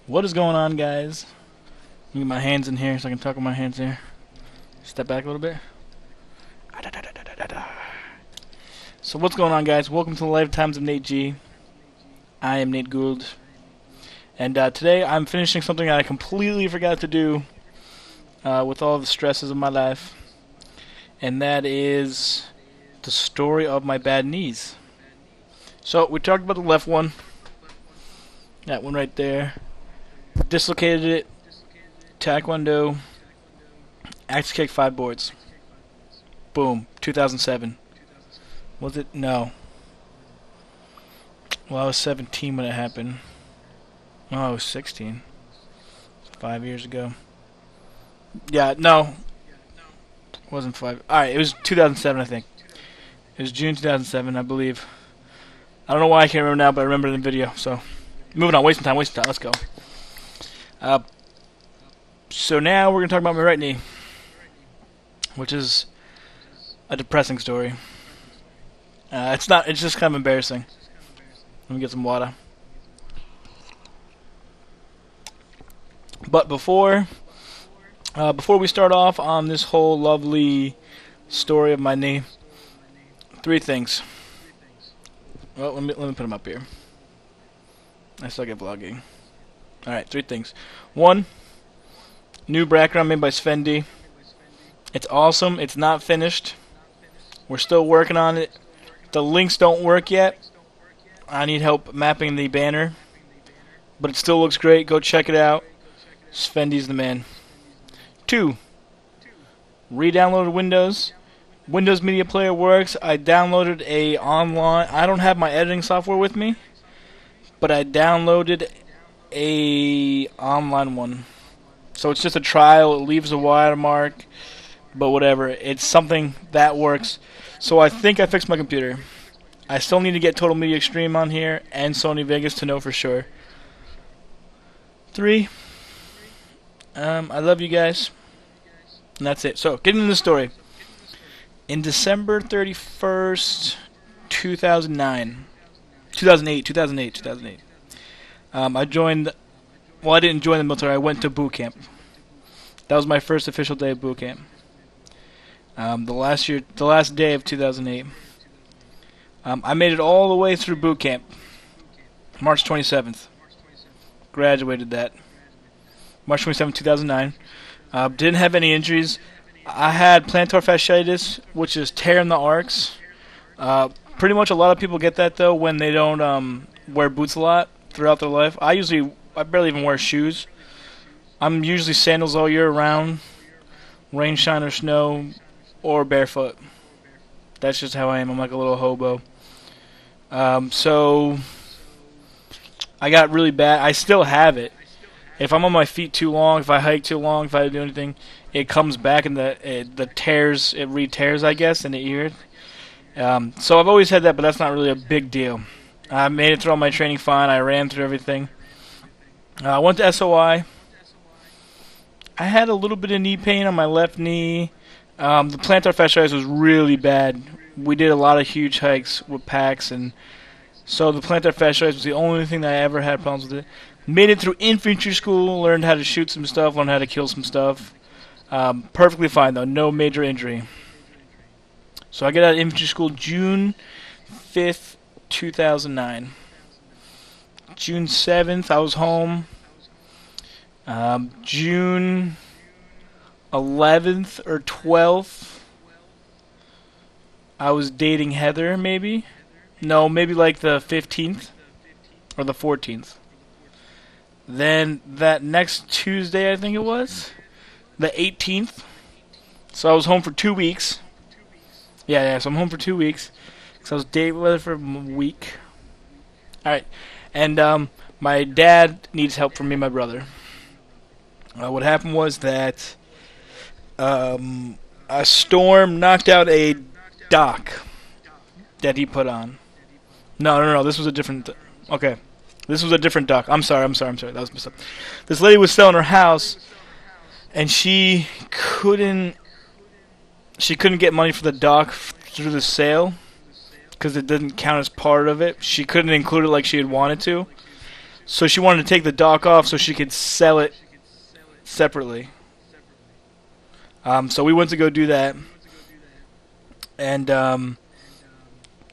What is going on, guys? Let me get my hands in here so I can talk with my hands here. Step back a little bit. So what's going on, guys? Welcome to the Lifetimes of Nate G. I am Nate Gould. And today I'm finishing something I completely forgot to do with all the stresses of my life. And that is the story of my bad knees. So we talked about the left one. That one right there. Dislocated it. Taekwondo. Axe kick 5 boards. Boom. 2007. Was it? No. Well, I was 17 when it happened. Oh, I was 16. 5 years ago. Yeah, no. It wasn't 5. Alright, it was 2007, I think. It was June 2007, I believe. I don't know why I can't remember now, but I remember it in the video. So, moving on. Wasting time. Let's go. So now we're going to talk about my right knee, which is a depressing story. It's just kind of embarrassing. Let me get some water. But before we start off on this whole lovely story of my knee, 3 things. Well, let me put them up here. I suck at vlogging. Alright, 3 things. 1, new background made by Svendy. It's awesome. It's not finished. We're still working on it. The links don't work yet. I need help mapping the banner. But it still looks great. Go check it out. Svendy's the man. 2, re-downloaded Windows. Windows Media Player works. I downloaded a online. I don't have my editing software with me, but I downloaded a online one. So it's just a trial. It leaves a watermark, but whatever. It's something that works. So I think I fixed my computer. I still need to get Total Media Extreme on here and Sony Vegas to know for sure. 3, I love you guys. And that's it. So, getting into the story. In December 31st, 2008, I joined, well, I didn't join the military, I went to boot camp. That was my first official day of boot camp. The last day of 2008. I made it all the way through boot camp. March 27th. Graduated that. March 27th, 2009. Didn't have any injuries. I had plantar fasciitis, which is tear in the arcs. Pretty much a lot of people get that, though, when they don't wear boots a lot throughout their life. I barely even wear shoes. I'm usually sandals all year round, rain, shine, or snow, or barefoot. That's just how I am. I'm like a little hobo. So I got really bad. I still have it. If I'm on my feet too long, if I hike too long, if I do anything, it comes back and the tears, it re-tears, I guess, in the ear. So I've always had that, but that's not really a big deal. I made it through all my training fine. I ran through everything. I went to SOI. I had a little bit of knee pain on my left knee. The plantar fasciitis was really bad. We did a lot of huge hikes with packs, and so the plantar fasciitis was the only thing that I ever had problems with it. Made it through infantry school, learned how to shoot some stuff, learned how to kill some stuff. Perfectly fine, though. No major injury. So I get out of infantry school June 5th, 2009. June 7th, I was home. June 11th or 12th, I was dating Heather, maybe? No, maybe like the 15th or the 14th. Then that next Tuesday, I think it was, the 18th. So I was home for 2 weeks. Yeah, so I'm home for 2 weeks. So I was dating with her for a week. Alright, and my dad needs help from me and my brother. What happened was that a storm knocked out a dock that he put on. No, this was a different... Okay. This was a different dock. I'm sorry. That was messed up. This lady was selling her house, and she couldn't get money for the dock through the sale because it didn't count as part of it. She couldn't include it like she had wanted to. So she wanted to take the dock off so she could sell it separately. So we went to go do that. And,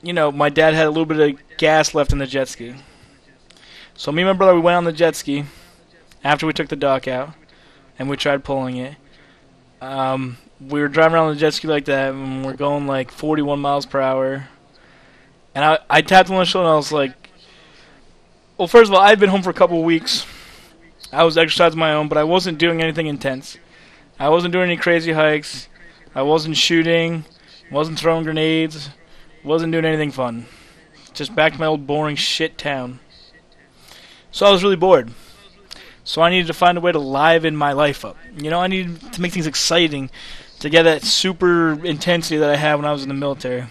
you know, my dad had a little bit of gas left in the jet ski. So me and my brother, we went on the jet ski after we took the dock out, and we tried pulling it. We were driving around the jet ski like that, and we're going like 41 miles per hour. And I tapped him on the shoulder, and I was like, well, first of all, I'd been home for a couple of weeks. I was exercising my own, but I wasn't doing anything intense. I wasn't doing any crazy hikes. I wasn't shooting. Wasn't throwing grenades. Wasn't doing anything fun. Just back to my old boring shit town. So I was really bored. So I needed to find a way to liven my life up. You know, I needed to make things exciting, to get that super intensity that I had when I was in the military.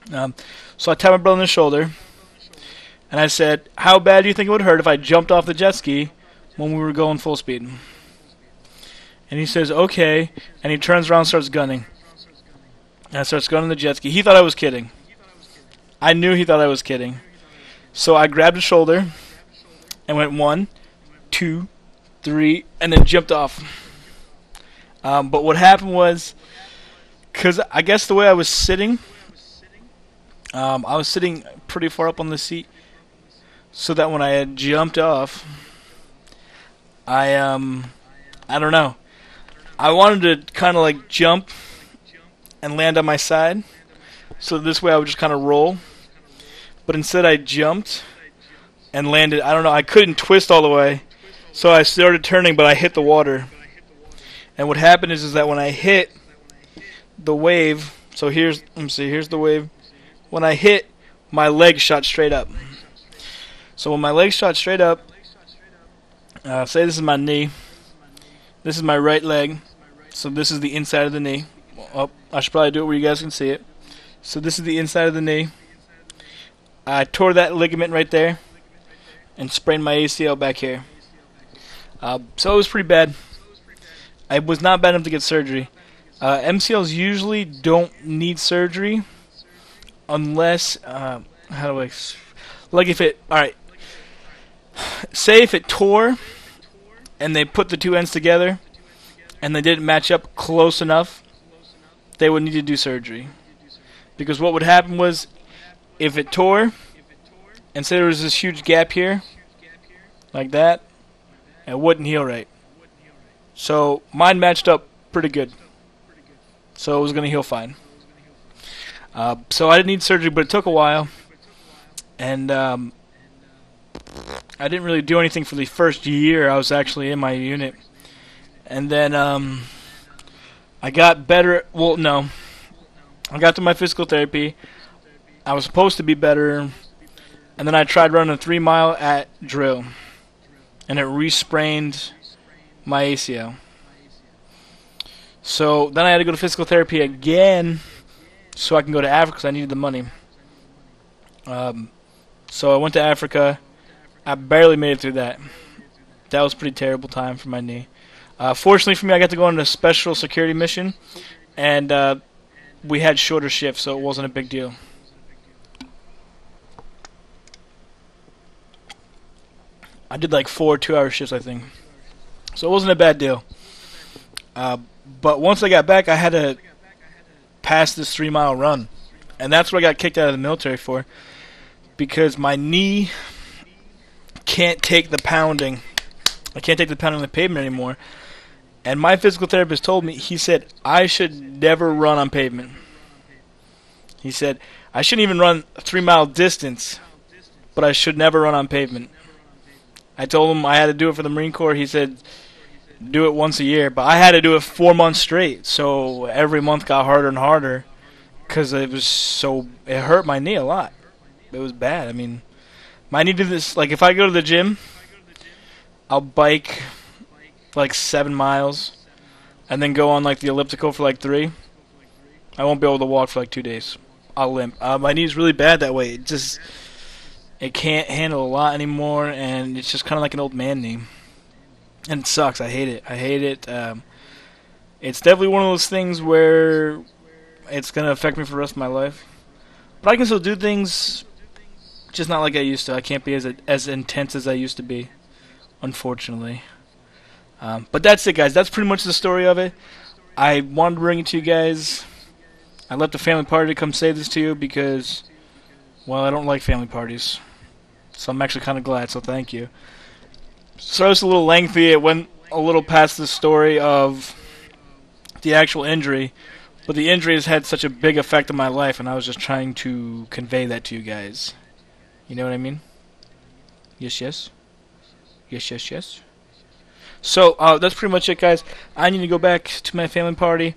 So I tapped my brother on the shoulder, and I said, how bad do you think it would hurt if I jumped off the jet ski when we were going full speed? And he says, okay, and he turns around and starts gunning. And I starts gunning the jet ski. He thought I was kidding. I knew he thought I was kidding. So I grabbed his shoulder and went 1, 2, 3, and then jumped off. But what happened was, because I guess the way I was sitting, I was sitting pretty far up on the seat, so that when I had jumped off, I don't know. I wanted to kind of like jump and land on my side, so this way I would just kind of roll. But instead I jumped and landed. I don't know, I couldn't twist all the way, so I started turning, but I hit the water. And what happened is that when I hit the wave, so here's, let me see, here's the wave. When I hit, my leg shot straight up. So when my leg shot straight up, say this is my knee, this is my right leg, so this is the inside of the knee. Oh, I should probably do it where you guys can see it. So this is the inside of the knee. I tore that ligament right there and sprained my ACL back here. So it was pretty bad. I was not bad enough to get surgery. MCLs usually don't need surgery unless, how do I, like if it, alright, say if it tore and they put the two ends together and they didn't match up close enough, they would need to do surgery. Because what would happen was, if it tore, and say there was this huge gap here, like that, it wouldn't heal right. So mine matched up pretty good. So it was going to heal fine. So I didn't need surgery, but it took a while. And I didn't really do anything for the first year I was actually in my unit. And then I got better. Well, no. I got to my physical therapy. I was supposed to be better. And then I tried running a 3-mile at drill. And it re-sprained my ACL. So then I had to go to physical therapy again so I can go to Africa because I needed the money. So I went to Africa. I barely made it through that. That was a pretty terrible time for my knee. Fortunately for me, I got to go on a special security mission, and we had shorter shifts, so it wasn't a big deal. I did like 4 2-hour shifts, I think. So it wasn't a bad deal. But once I got back, I had to pass this 3-mile run. And that's what I got kicked out of the military for. Because my knee can't take the pounding. I can't take the pounding on the pavement anymore. And my physical therapist told me, he said, I should never run on pavement. He said, I shouldn't even run a 3-mile distance, but I should never run on pavement. I told him I had to do it for the Marine Corps. He said, do it once a year. But I had to do it 4 months straight. So every month got harder and harder because it hurt my knee a lot. It was bad. I mean, my knee did this, like if I go to the gym, I'll bike like 7 miles and then go on like the elliptical for like 3. I won't be able to walk for like 2 days. I'll limp. My knee's really bad that way. It can't handle a lot anymore, and it's just kind of like an old man knee. And it sucks. I hate it. It's definitely one of those things where it's going to affect me for the rest of my life. But I can still do things Just not like I used to. I can't be as intense as I used to be, unfortunately. But that's it, guys. That's pretty much the story of it. I wanted to bring it to you guys. I left a family party to come say this to you because, well, I don't like family parties. So I'm actually kind of glad, so thank you. So it's a little lengthy. It went a little past the story of the actual injury. But the injury has had such a big effect on my life, and I was just trying to convey that to you guys. You know what I mean? Yes, yes. Yes, yes, yes. So, that's pretty much it, guys. I need to go back to my family party.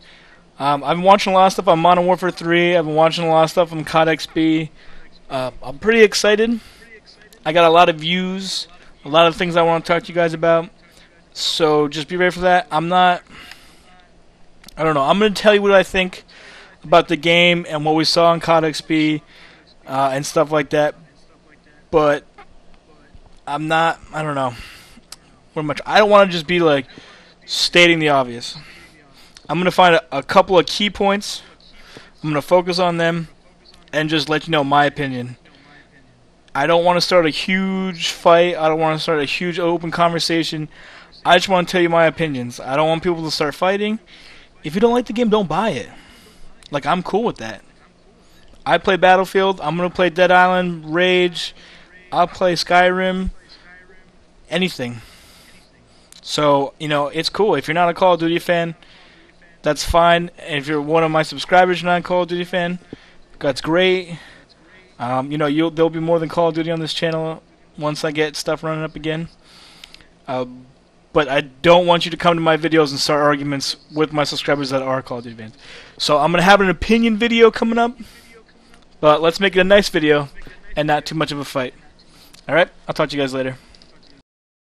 I've been watching a lot of stuff on Modern Warfare 3. I've been watching a lot of stuff on COD XB. I'm pretty excited. I got a lot of views, a lot of things I want to talk to you guys about. So, just be ready for that. I don't know. I'm going to tell you what I think about the game and what we saw on COD XB and stuff like that. But I don't know. I don't want to just be like stating the obvious. I'm going to find a couple of key points. I'm going to focus on them and just let you know my opinion. I don't want to start a huge fight. I don't want to start a huge open conversation. I just want to tell you my opinions. I don't want people to start fighting. If you don't like the game, don't buy it. Like, I'm cool with that. I play Battlefield. I'm going to play Dead Island, Rage. I'll play Skyrim. Anything. So, you know, it's cool. If you're not a Call of Duty fan, that's fine. And if you're one of my subscribers, you're not a Call of Duty fan, that's great. You know, there'll be more than Call of Duty on this channel once I get stuff running up again. But I don't want you to come to my videos and start arguments with my subscribers that are Call of Duty fans. So I'm going to have an opinion video coming up. But let's make it a nice video and not too much of a fight. Alright? I'll talk to you guys later.